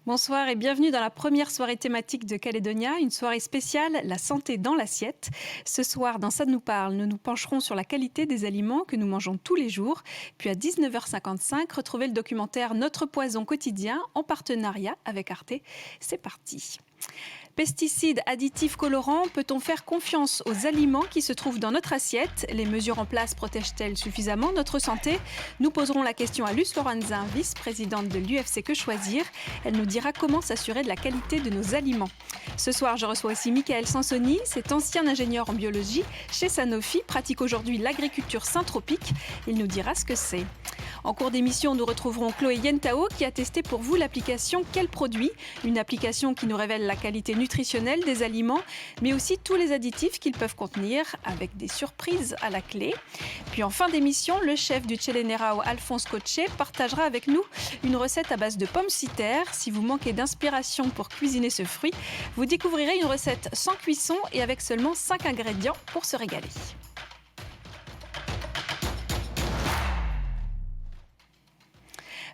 Bonsoir et bienvenue dans la première soirée thématique de Calédonia, une soirée spéciale, la santé dans l'assiette. Ce soir, dans Ça nous parle, nous nous pencherons sur la qualité des aliments que nous mangeons tous les jours. Puis à 19h55, retrouvez le documentaire Notre poison quotidien en partenariat avec Arte. C'est parti. Pesticides, additifs, colorants, peut-on faire confiance aux aliments qui se trouvent dans notre assiette? Les mesures en place protègent-elles suffisamment notre santé? Nous poserons la question à Luce Laurentzin, vice-présidente de l'UFC Que Choisir. Elle nous dira comment s'assurer de la qualité de nos aliments. Ce soir, je reçois aussi Michael Sansoni, c'est ancien ingénieur en biologie chez Sanofi, pratique aujourd'hui l'agriculture syntropique. Il nous dira ce que c'est. En cours d'émission, nous retrouverons Chloé Yentao qui a testé pour vous l'application Quel produit? Une application qui nous révèle la qualité nutritionnelle des aliments, mais aussi tous les additifs qu'ils peuvent contenir, avec des surprises à la clé. Puis en fin d'émission, le chef du Tchelenerao, Alphonse Coche, partagera avec nous une recette à base de pommes citer. Si vous manquez d'inspiration pour cuisiner ce fruit, vous découvrirez une recette sans cuisson et avec seulement 5 ingrédients pour se régaler.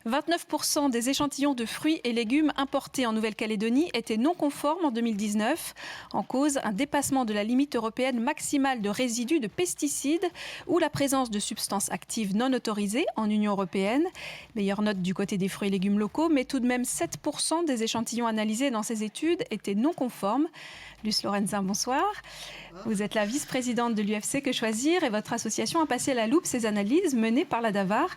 29% des échantillons de fruits et légumes importés en Nouvelle-Calédonie étaient non conformes en 2019. En cause, un dépassement de la limite européenne maximale de résidus de pesticides ou la présence de substances actives non autorisées en Union européenne. Meilleure note du côté des fruits et légumes locaux, mais tout de même 7% des échantillons analysés dans ces études étaient non conformes. Luce Laurentzin, bonsoir. Vous êtes la vice-présidente de l'UFC Que Choisir et votre association a passé à la loupe ces analyses menées par la DAVAR.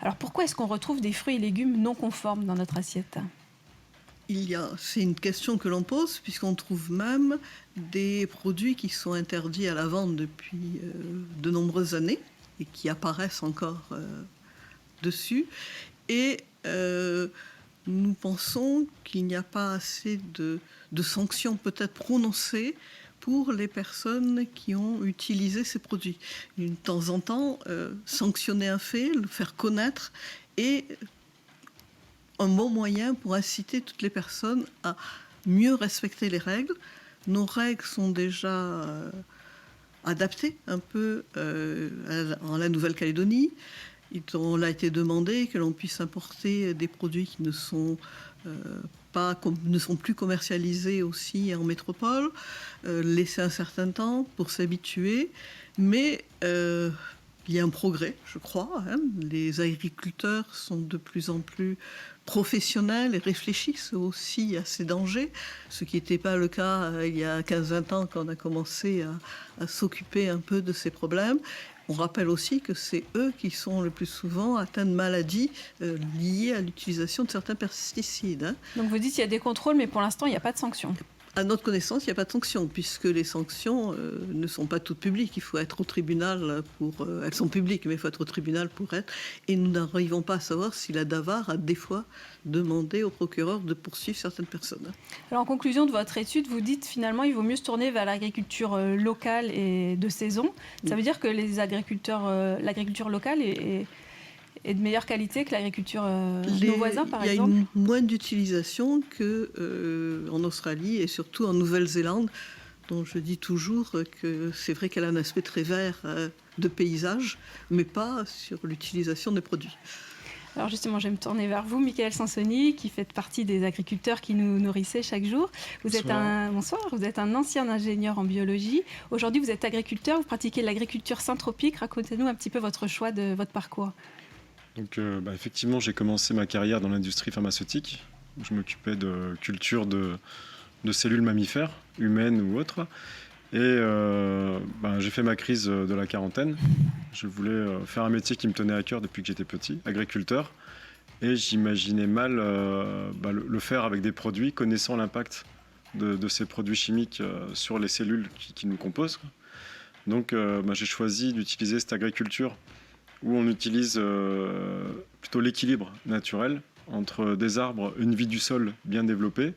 Alors pourquoi est-ce qu'on retrouve des fruits et légumes non conformes dans notre assiette? C'est une question que l'on pose puisqu'on trouve même des produits qui sont interdits à la vente depuis de nombreuses années et qui apparaissent encore dessus. Et nous pensons qu'il n'y a pas assez de sanctions peut-être prononcées pour les personnes qui ont utilisé ces produits. De temps en temps, sanctionner un fait, le faire connaître est un bon moyen pour inciter toutes les personnes à mieux respecter les règles. Nos règles sont déjà adaptées un peu en la Nouvelle-Calédonie. Il a été demandé que l'on puisse importer des produits qui ne sont plus commercialisés aussi en métropole, laisser un certain temps pour s'habituer, mais il y a un progrès, je crois. Les agriculteurs sont de plus en plus professionnels et réfléchissent aussi à ces dangers, ce qui n'était pas le cas il y a 15-20 ans quand on a commencé à s'occuper un peu de ces problèmes. On rappelle aussi que c'est eux qui sont le plus souvent atteints de maladies liées à l'utilisation de certains pesticides. Donc vous dites qu'il y a des contrôles, mais pour l'instant, il n'y a pas de sanctions. À notre connaissance, il n'y a pas de sanctions, puisque les sanctions ne sont pas toutes publiques. Il faut être au tribunal pour... elles sont publiques, mais il faut être au tribunal pour être. Et nous n'arrivons pas à savoir si la DAVAR a des fois demandé au procureur de poursuivre certaines personnes. Alors en conclusion de votre étude, vous dites finalement il vaut mieux se tourner vers l'agriculture locale et de saison. Ça veut dire que l'agriculture locale est de meilleure qualité que l'agriculture de nos voisins, par exemple? Il y a moins d'utilisation qu'en Australie et surtout en Nouvelle-Zélande, dont je dis toujours que c'est vrai qu'elle a un aspect très vert de paysage, mais pas sur l'utilisation des produits. Alors justement, je vais me tourner vers vous, Michael Sansoni, qui fait partie des agriculteurs qui nous nourrissaient chaque jour. Bonsoir, vous êtes un ancien ingénieur en biologie. Aujourd'hui, vous êtes agriculteur, vous pratiquez l'agriculture syntropique. Racontez-nous un petit peu votre choix de votre parcours. Donc, effectivement, j'ai commencé ma carrière dans l'industrie pharmaceutique. Je m'occupais de culture de cellules mammifères, humaines ou autres. Et j'ai fait ma crise de la quarantaine. Je voulais faire un métier qui me tenait à cœur depuis que j'étais petit, agriculteur. Et j'imaginais mal le faire avec des produits, connaissant l'impact de ces produits chimiques sur les cellules qui nous composent. Donc j'ai choisi d'utiliser cette agriculture où on utilise plutôt l'équilibre naturel entre des arbres, une vie du sol bien développée,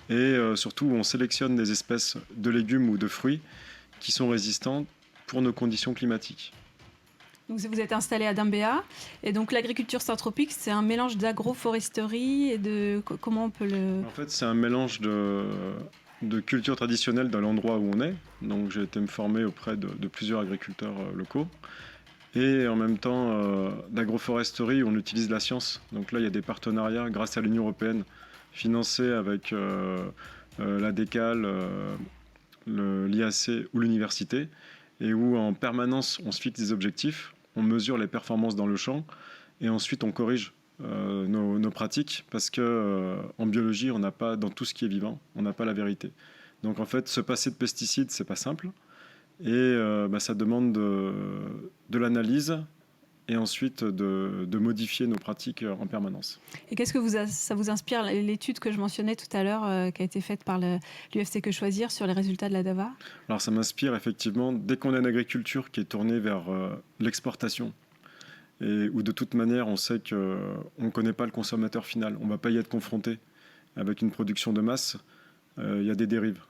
et surtout où on sélectionne des espèces de légumes ou de fruits qui sont résistantes pour nos conditions climatiques. Donc vous êtes installé à Dimbéa, et donc l'agriculture syntropique, c'est un mélange d'agroforesterie et de... Comment on peut le... En fait, c'est un mélange de culture traditionnelle dans l'endroit où on est. Donc j'ai été me former auprès de plusieurs agriculteurs locaux. Et en même temps d'agroforesterie où on utilise la science. Donc là, il y a des partenariats grâce à l'Union européenne financés avec la DECAL, l'IAC ou l'université, et où en permanence on se fixe des objectifs, on mesure les performances dans le champ, et ensuite on corrige nos pratiques, parce que en biologie, on n'a pas, dans tout ce qui est vivant, on n'a pas la vérité. Donc en fait, se passer de pesticides, c'est pas simple, et ça demande de l'analyse, et ensuite de modifier nos pratiques en permanence. Et qu'est-ce que ça vous inspire, l'étude que je mentionnais tout à l'heure, qui a été faite par l'UFC Que Choisir sur les résultats de la DAVA? Alors ça m'inspire effectivement, dès qu'on a une agriculture qui est tournée vers l'exportation, et où de toute manière on sait qu'on ne connaît pas le consommateur final, on ne va pas y être confronté avec une production de masse, il y a des dérives.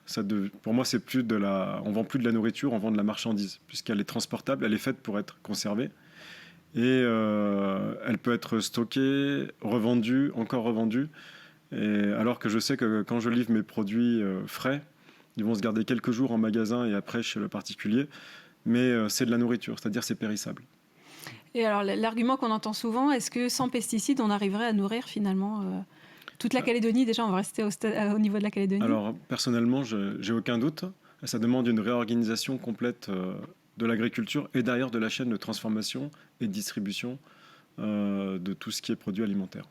Pour moi, c'est plus on vend plus de la nourriture, on vend de la marchandise, puisqu'elle est transportable, elle est faite pour être conservée. Et elle peut être stockée, revendue, encore revendue. Et alors que je sais que quand je livre mes produits frais, ils vont se garder quelques jours en magasin et après chez le particulier. Mais c'est de la nourriture, c'est-à-dire c'est périssable. Et alors, l'argument qu'on entend souvent, est-ce que sans pesticides, on arriverait à nourrir finalement toute la Calédonie? Déjà, on va rester au niveau de la Calédonie. Alors, personnellement, j'ai aucun doute. Ça demande une réorganisation complète de l'agriculture et d'ailleurs de la chaîne de transformation et de distribution de tout ce qui est produit alimentaire.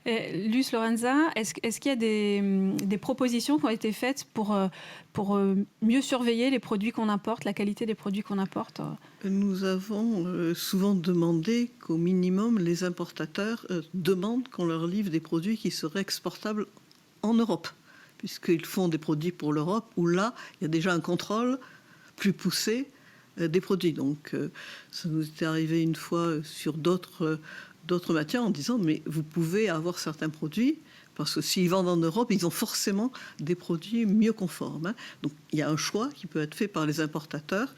Luce Lorenza, est-ce qu'il y a des propositions qui ont été faites pour mieux surveiller les produits qu'on importe, la qualité des produits qu'on importe? Nous avons souvent demandé qu'au minimum, les importateurs demandent qu'on leur livre des produits qui seraient exportables en Europe, puisqu'ils font des produits pour l'Europe, où là, il y a déjà un contrôle plus poussé des produits. Donc, ça nous est arrivé une fois sur d'autres matières en disant mais vous pouvez avoir certains produits parce que s'ils vendent en Europe, ils ont forcément des produits mieux conformes. Hein. Donc il y a un choix qui peut être fait par les importateurs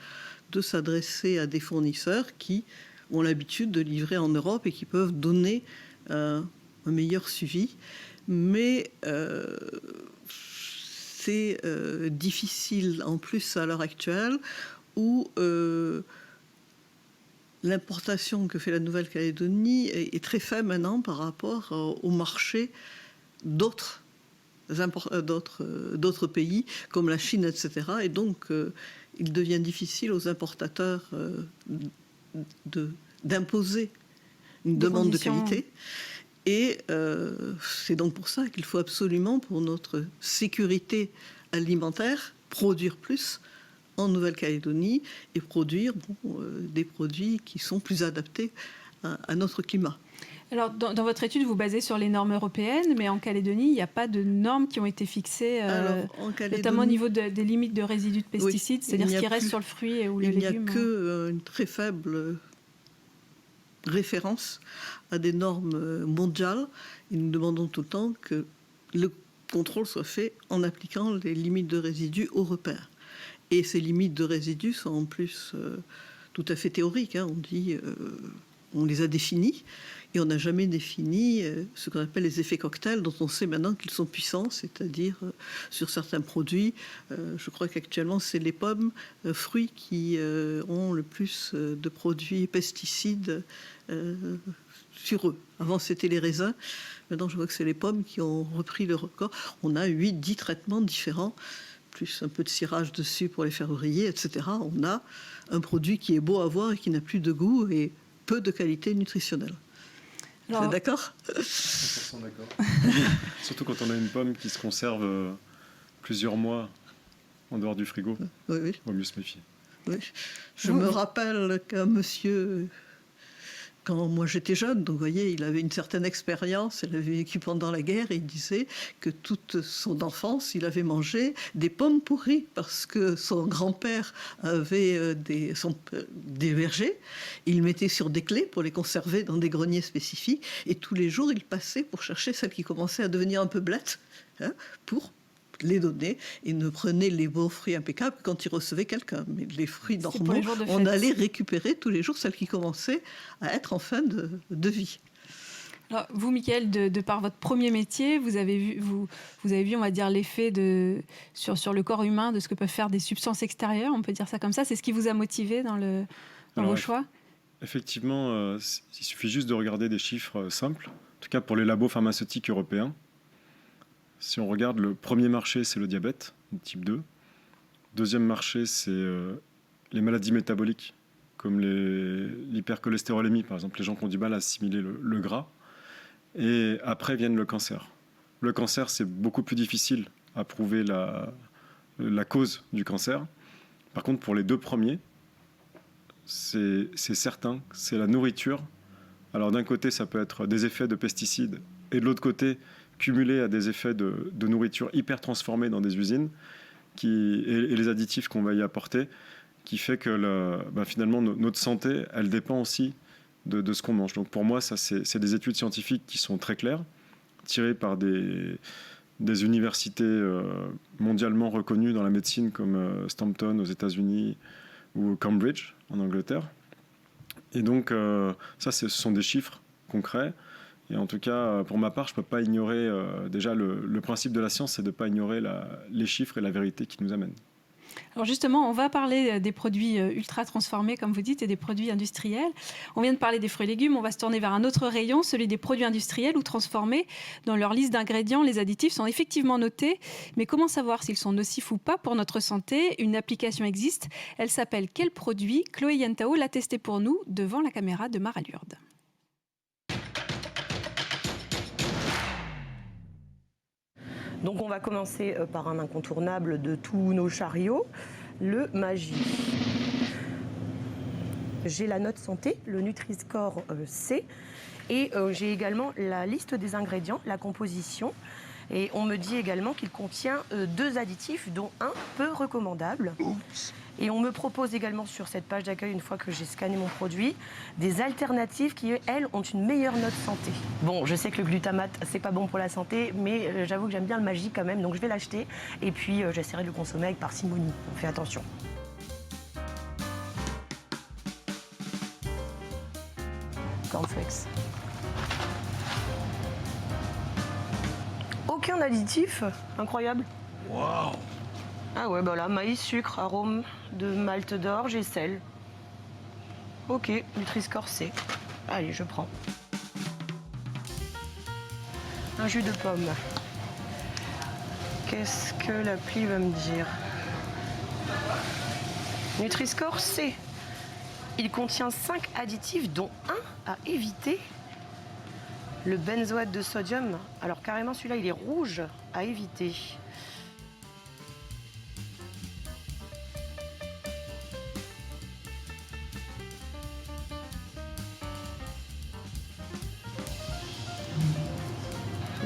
de s'adresser à des fournisseurs qui ont l'habitude de livrer en Europe et qui peuvent donner un meilleur suivi. Mais c'est difficile en plus à l'heure actuelle où l'importation que fait la Nouvelle-Calédonie est très faible maintenant par rapport au marché d'autres pays, comme la Chine, etc. Et donc, il devient difficile aux importateurs d'imposer une demande de qualité. Et c'est donc pour ça qu'il faut absolument, pour notre sécurité alimentaire, produire plus en Nouvelle-Calédonie et produire des produits qui sont plus adaptés à notre climat. Alors, dans votre étude, vous basez sur les normes européennes, mais en Calédonie, il n'y a pas de normes qui ont été fixées, notamment au niveau des limites de résidus de pesticides, oui, c'est-à-dire ce qui reste sur le fruit ou les légumes. Il n'y a qu'une très faible référence à des normes mondiales. Et nous demandons tout le temps que le contrôle soit fait en appliquant les limites de résidus européens. Et ces limites de résidus sont en plus tout à fait théoriques. Hein. On dit, on les a définies et on n'a jamais défini ce qu'on appelle les effets cocktails, dont on sait maintenant qu'ils sont puissants, c'est-à-dire sur certains produits. Je crois qu'actuellement, c'est les pommes, fruits qui ont le plus de produits pesticides sur eux. Avant, c'était les raisins. Maintenant, je vois que c'est les pommes qui ont repris le record. On a 8-10 traitements différents, plus un peu de cirage dessus pour les faire briller, etc. On a un produit qui est beau à voir et qui n'a plus de goût et peu de qualité nutritionnelle. Vous êtes d'accord ? 100% d'accord. Surtout quand on a une pomme qui se conserve plusieurs mois en dehors du frigo. Oui, oui. Il vaut mieux se méfier. Oui. Je me rappelle qu'un monsieur, quand moi j'étais jeune, donc vous voyez, il avait une certaine expérience, il avait vécu pendant la guerre, et il disait que toute son enfance, il avait mangé des pommes pourries, parce que son grand-père avait des vergers, il mettait sur des clés pour les conserver dans des greniers spécifiques, et tous les jours, il passait pour chercher celles qui commençaient à devenir un peu blettes, hein, pour les donner, et ne prenait les beaux fruits impeccables quand il recevait quelqu'un. Mais les fruits normaux, on allait récupérer tous les jours celles qui commençaient à être en fin de vie. Alors, vous, Michael, de par votre premier métier, vous avez vu, on va dire, l'effet sur le corps humain de ce que peuvent faire des substances extérieures, on peut dire ça comme ça. C'est ce qui vous a motivé dans vos choix ? Effectivement, il suffit juste de regarder des chiffres simples, en tout cas pour les labos pharmaceutiques européens. Si on regarde, le premier marché, c'est le diabète, type 2. Deuxième marché, c'est les maladies métaboliques, comme l'hypercholestérolémie, par exemple, les gens qui ont du mal à assimiler le gras. Et après viennent le cancer. Le cancer, c'est beaucoup plus difficile à prouver la cause du cancer. Par contre, pour les deux premiers, c'est certain, c'est la nourriture. Alors d'un côté, ça peut être des effets de pesticides, et de l'autre côté, cumulé à des effets de nourriture hyper transformée dans des usines, et les additifs qu'on va y apporter, qui fait que finalement notre santé, elle dépend aussi de ce qu'on mange. Donc pour moi, ça c'est des études scientifiques qui sont très claires, tirées par des universités mondialement reconnues dans la médecine, comme Stanford aux États-Unis ou Cambridge en Angleterre. Et donc ça, ce sont des chiffres concrets. Et en tout cas, pour ma part, je ne peux pas ignorer, déjà le principe de la science, c'est de ne pas ignorer les chiffres et la vérité qui nous amènent. Alors justement, on va parler des produits ultra transformés, comme vous dites, et des produits industriels. On vient de parler des fruits et légumes, on va se tourner vers un autre rayon, celui des produits industriels ou transformés. Dans leur liste d'ingrédients, les additifs sont effectivement notés, mais comment savoir s'ils sont nocifs ou pas pour notre santé? Une application existe, elle s'appelle Quel produit? Chloé Yentao l'a testée pour nous devant la caméra de Mara Lourde. Donc on va commencer par un incontournable de tous nos chariots, le Maggi. J'ai la note santé, le Nutri-Score C, et j'ai également la liste des ingrédients, la composition. Et on me dit également qu'il contient 2 additifs, dont un peu recommandable. Oups. Et on me propose également sur cette page d'accueil, une fois que j'ai scanné mon produit, des alternatives qui, elles, ont une meilleure note santé. Bon, je sais que le glutamate, c'est pas bon pour la santé, mais j'avoue que j'aime bien le Maggi quand même, donc je vais l'acheter. Et puis, j'essaierai de le consommer avec parcimonie. On fait attention. Cornflakes. Aucun additif, incroyable. Waouh! Ah ouais, bah là, maïs, sucre, arôme de malt d'orge et sel. Ok, Nutri-Score C. Allez, je prends. Un jus de pomme. Qu'est-ce que l'appli va me dire? Nutri-Score C. Il contient 5 additifs, dont un à éviter. Le benzoate de sodium. Alors carrément, celui-là, il est rouge, à éviter.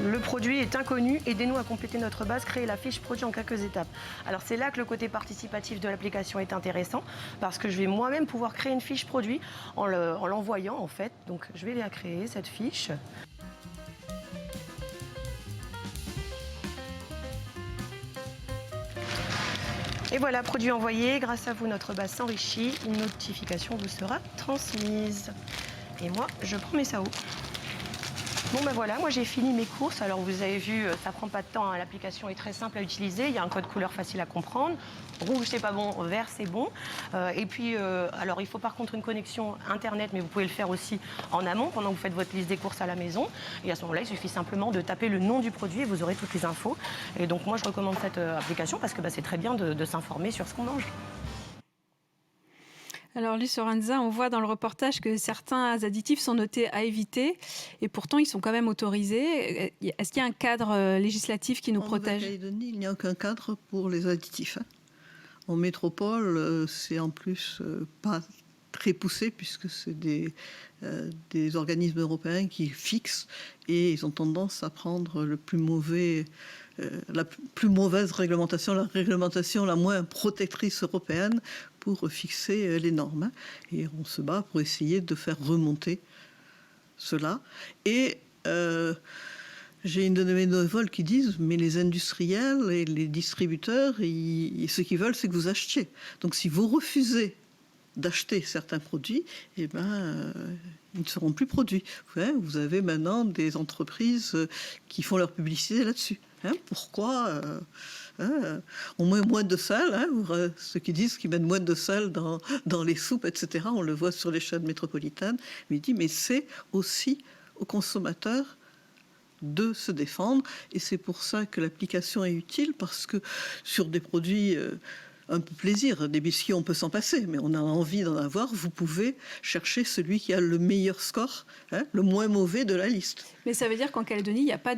Le produit est inconnu, aidez-nous à compléter notre base, créer la fiche produit en quelques étapes. Alors c'est là que le côté participatif de l'application est intéressant, parce que je vais moi-même pouvoir créer une fiche produit en l'envoyant en fait. Donc je vais la créer, cette fiche. Et voilà, produit envoyé. Grâce à vous, notre base s'enrichit. Une notification vous sera transmise. Et moi, je prends mes SAO. Bon ben voilà, moi j'ai fini mes courses. Alors vous avez vu, ça prend pas de temps, hein. L'application est très simple à utiliser. Il y a un code couleur facile à comprendre. Rouge c'est pas bon, vert c'est bon. Et puis, alors il faut par contre une connexion internet, mais vous pouvez le faire aussi en amont pendant que vous faites votre liste des courses à la maison. Et à ce moment-là, il suffit simplement de taper le nom du produit et vous aurez toutes les infos. Et donc moi je recommande cette application parce que c'est très bien de s'informer sur ce qu'on mange. Alors, Luce Oranza, on voit dans le reportage que certains additifs sont notés à éviter et pourtant ils sont quand même autorisés. Est-ce qu'il y a un cadre législatif qui nous protège? En Nouvelle-Calédonie, il n'y a aucun cadre pour les additifs. En métropole, c'est en plus pas très poussé puisque c'est des organismes européens qui fixent et ils ont tendance à prendre le plus mauvais. La plus mauvaise réglementation, la réglementation la moins protectrice européenne pour fixer les normes. Et on se bat pour essayer de faire remonter cela. Et j'ai une de mes bénévoles qui disent mais les industriels et les distributeurs, ce qu'ils veulent, c'est que vous achetiez. Donc si vous refusez d'acheter certains produits, eh ben, ils ne seront plus produits. Vous avez maintenant des entreprises qui font leur publicité là-dessus. Pourquoi on met moins de sel, ceux qui disent qu'ils mettent moins de sel dans les soupes, etc. On le voit sur les chaînes métropolitaines. Mais il dit, mais c'est aussi aux consommateurs de se défendre. Et c'est pour ça que l'application est utile, parce que sur des produits un peu plaisir, des biscuits on peut s'en passer, mais on a envie d'en avoir, vous pouvez chercher celui qui a le meilleur score, le moins mauvais de la liste. Mais ça veut dire qu'en Calédonie, il n'y a pas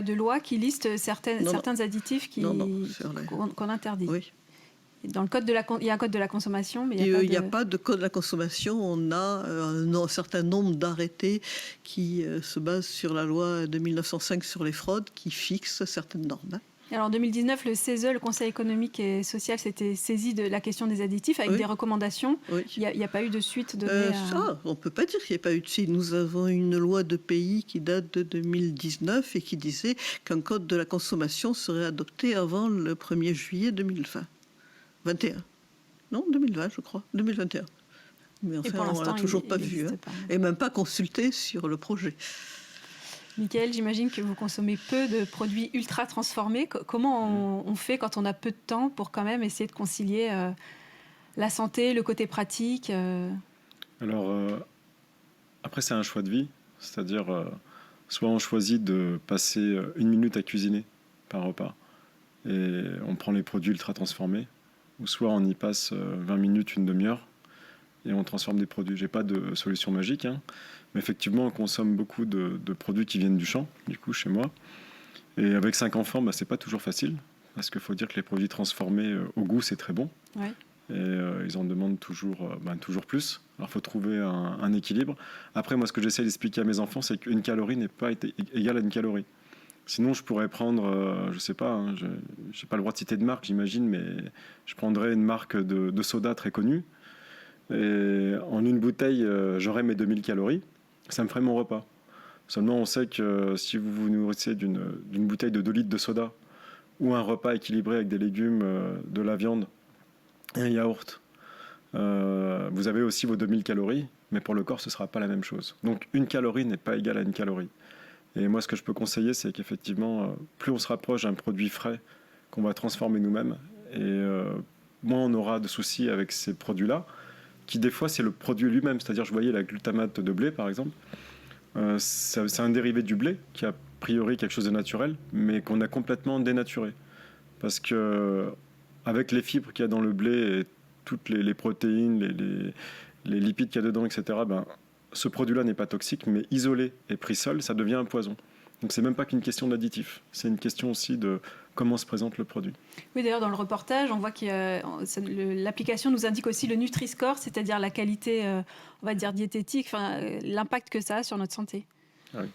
de loi qui liste certains additifs qu'on interdit. Oui. Dans le code il y a un code de la consommation, mais il n'y a pas de code de la consommation. On a un certain nombre d'arrêtés qui se basent sur la loi de 1905 sur les fraudes, qui fixe certaines normes. Alors en 2019, le CESE, le Conseil économique et social, s'était saisi de la question des additifs avec des recommandations. Oui. Il n'y a pas eu de suite donnée Ça, on ne peut pas dire qu'il n'y ait pas eu de suite. Nous avons une loi de pays qui date de 2019 et qui disait qu'un code de la consommation serait adopté avant le 1er juillet 2020. 21. Non, 2020, je crois. 2021. Mais enfin, on ne l'a toujours pas vu. Et même pas consulté sur le projet. Mickaël, j'imagine que vous consommez peu de produits ultra transformés. Comment on fait quand on a peu de temps pour quand même essayer de concilier la santé, le côté pratique Alors, après, c'est un choix de vie. C'est-à-dire, soit on choisit de passer 1 minute à cuisiner par repas et on prend les produits ultra transformés, ou soit on y passe 20 minutes, une demi-heure et on transforme des produits. J'ai pas de solution magique, mais effectivement, on consomme beaucoup de produits qui viennent du champ, du coup, chez moi. Et avec 5 enfants, c'est pas toujours facile, parce qu'il faut dire que les produits transformés au goût, c'est très bon. Ouais. Et ils en demandent toujours plus. Alors, il faut trouver un équilibre. Après, moi, ce que j'essaie d'expliquer à mes enfants, c'est qu'une calorie n'est pas égale à une calorie. Sinon, je pourrais prendre, je sais pas, je n'ai pas le droit de citer de marque, j'imagine, mais je prendrais une marque de soda très connue. Et en une bouteille, j'aurais mes 2000 calories. Ça me ferait mon repas. Seulement, on sait que si vous vous nourrissez d'une bouteille de 2 litres de soda ou un repas équilibré avec des légumes, de la viande et un yaourt, vous avez aussi vos 2000 calories, mais pour le corps, ce ne sera pas la même chose. Donc, une calorie n'est pas égale à une calorie. Et moi, ce que je peux conseiller, c'est qu'effectivement, plus on se rapproche d'un produit frais qu'on va transformer nous-mêmes, et moins on aura de soucis avec ces produits-là, qui des fois, c'est le produit lui-même. C'est-à-dire, je voyais la glutamate de blé, par exemple. C'est un dérivé du blé, qui a priori quelque chose de naturel, mais qu'on a complètement dénaturé. Parce que avec les fibres qu'il y a dans le blé et toutes les protéines, les lipides qu'il y a dedans, etc., ce produit-là n'est pas toxique, mais isolé et pris seul, ça devient un poison. Donc c'est même pas qu'une question d'additif, c'est une question aussi de comment se présente le produit. Oui, d'ailleurs, dans le reportage, on voit que l'application nous indique aussi le Nutri-Score, c'est-à-dire la qualité, on va dire, diététique, l'impact que ça a sur notre santé. Ah oui.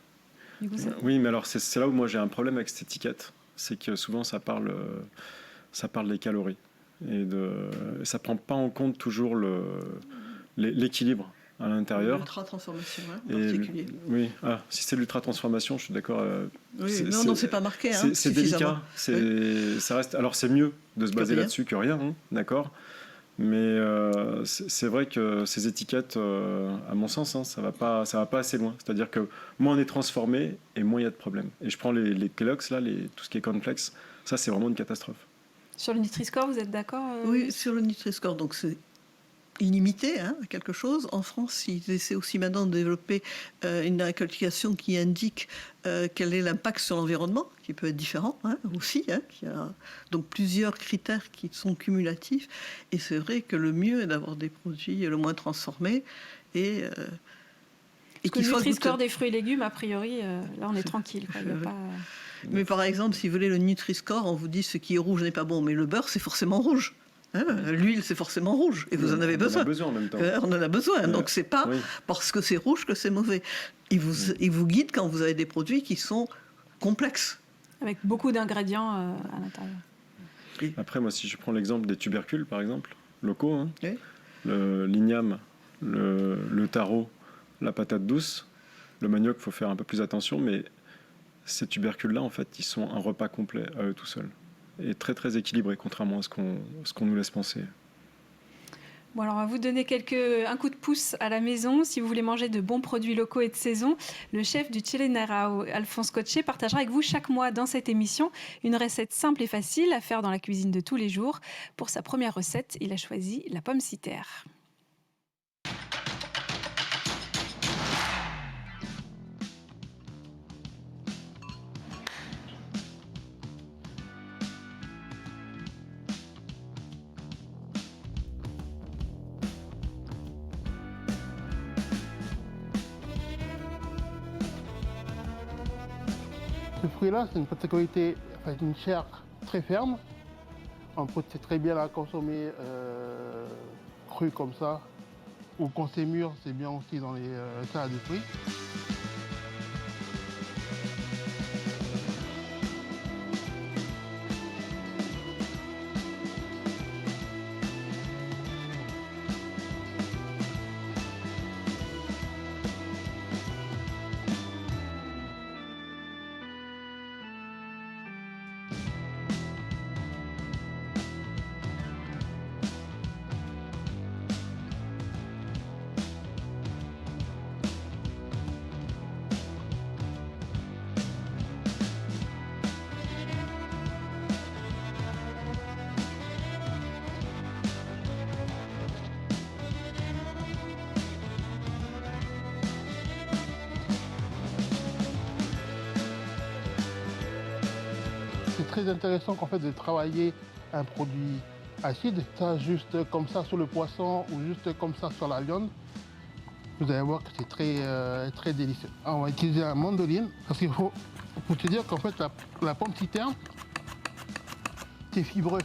Du coup, oui, mais alors c'est là où moi j'ai un problème avec cette étiquette. C'est que souvent ça parle des calories. Et ça ne prend pas en compte toujours l'équilibre à l'intérieur. L'ultra-transformation, en particulier. Oui, si c'est l'ultra-transformation, je suis d'accord. Non, c'est pas marqué. C'est délicat. Ça reste, alors c'est mieux de se baser là-dessus que rien, d'accord. Mais c'est vrai que ces étiquettes, à mon sens, ça va pas assez loin. C'est-à-dire que moins on est transformé et moins il y a de problèmes. Et je prends les Kellogg's, là, tout ce qui est cornflakes, ça c'est vraiment une catastrophe. Sur le Nutri-Score, vous êtes d'accord Oui, sur le Nutri-Score, donc c'est limité à quelque chose. En France, ils essaient aussi maintenant de développer une application qui indique quel est l'impact sur l'environnement, qui peut être différent aussi. Qui a donc plusieurs critères qui sont cumulatifs. Et c'est vrai que le mieux est d'avoir des produits le moins transformés et que le Nutri-Score des fruits et légumes, a priori, là on est tranquille. Quoi. Mais par exemple, si vous voulez le Nutri-Score, on vous dit ce qui est rouge n'est pas bon, mais le beurre c'est forcément rouge. L'huile, c'est forcément rouge, et vous en avez besoin. On en a besoin en même temps. On en a besoin, donc c'est pas parce que c'est rouge que c'est mauvais. Il vous guide quand vous avez des produits qui sont complexes. Avec beaucoup d'ingrédients à l'intérieur. Après, moi, si je prends l'exemple des tubercules, par exemple, locaux, l'igname, le taro, la patate douce, le manioc, il faut faire un peu plus attention, mais ces tubercules-là, en fait, ils sont un repas complet à eux tout seuls. Et très très équilibré, contrairement à ce qu'on nous laisse penser. Bon, alors on va vous donner un coup de pouce à la maison. Si vous voulez manger de bons produits locaux et de saison, le chef du Txelenarao, Alphonse Cotché, partagera avec vous chaque mois dans cette émission une recette simple et facile à faire dans la cuisine de tous les jours. Pour sa première recette, il a choisi la pomme citerre. Ce fruit-là, c'est une particularité, enfin, une chair très ferme. En fait, c'est très bien à consommer cru comme ça. Ou quand c'est mûr, c'est bien aussi dans les salades de fruits. C'est très intéressant qu'en fait de travailler un produit acide, ça juste comme ça sur le poisson ou juste comme ça sur la viande. Vous allez voir que c'est très délicieux. Alors, on va utiliser la mandoline parce qu'il faut te dire qu'en fait la pomme citerne, c'est fibreux.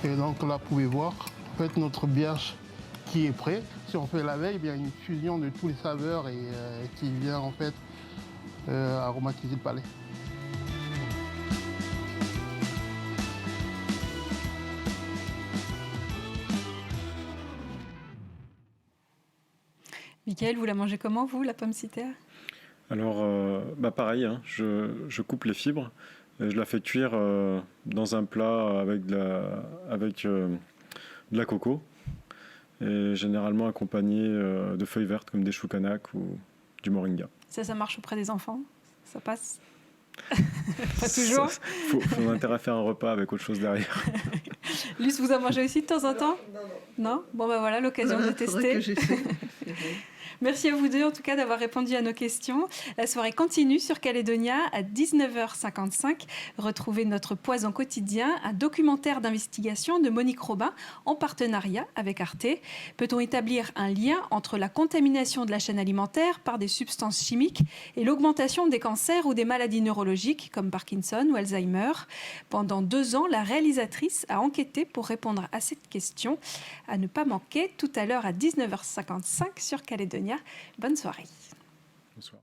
Et donc là, vous pouvez voir, en fait, notre bière qui est prêt. Si on fait la veille, il y a une fusion de tous les saveurs et qui vient en fait aromatiser le palais. Michael, vous la mangez comment, vous, la pomme citerne? Alors, pareil, hein, je coupe les fibres, et je la fais cuire dans un plat avec de la coco, et généralement accompagné de feuilles vertes comme des choucanac ou du moringa. Ça marche auprès des enfants? Ça passe? Pas toujours? Faut intérêt à faire un repas avec autre chose derrière. Luce, vous en mangez aussi de temps en temps? Non. Bon, ben voilà, l'occasion de Faudrait que tester. j'essaie. Merci à vous deux, en tout cas, d'avoir répondu à nos questions. La soirée continue sur Calédonia à 19h55. Retrouvez notre Poison quotidien, un documentaire d'investigation de Monique Robin en partenariat avec Arte. Peut-on établir un lien entre la contamination de la chaîne alimentaire par des substances chimiques et l'augmentation des cancers ou des maladies neurologiques comme Parkinson ou Alzheimer? Pendant 2 ans, la réalisatrice a enquêté pour répondre à cette question. À ne pas manquer tout à l'heure à 19h55 sur Calédonia. Bonne soirée. Bonsoir.